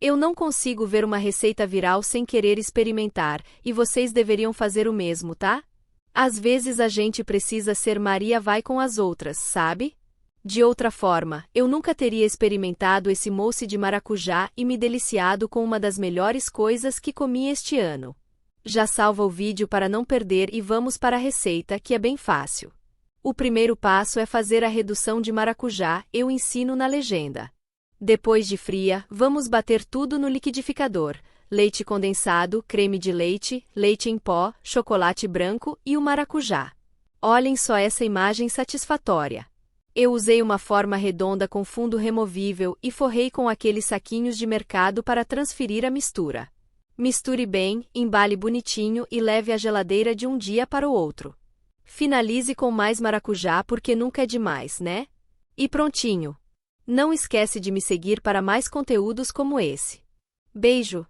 Eu não consigo ver uma receita viral sem querer experimentar, e vocês deveriam fazer o mesmo, tá? Às vezes a gente precisa ser Maria vai com as outras, sabe? De outra forma, eu nunca teria experimentado esse mousse de maracujá e me deliciado com uma das melhores coisas que comi este ano. Já salva o vídeo para não perder e vamos para a receita, que é bem fácil. O primeiro passo é fazer a redução de maracujá, eu ensino na legenda. Depois de fria, vamos bater tudo no liquidificador: leite condensado, creme de leite, leite em pó, chocolate branco e o maracujá. Olhem só essa imagem satisfatória. Eu usei uma forma redonda com fundo removível e forrei com aqueles saquinhos de mercado para transferir a mistura. Misture bem, embale bonitinho e leve à geladeira de um dia para o outro. Finalize com mais maracujá porque nunca é demais, né? E prontinho! Não esquece de me seguir para mais conteúdos como esse. Beijo!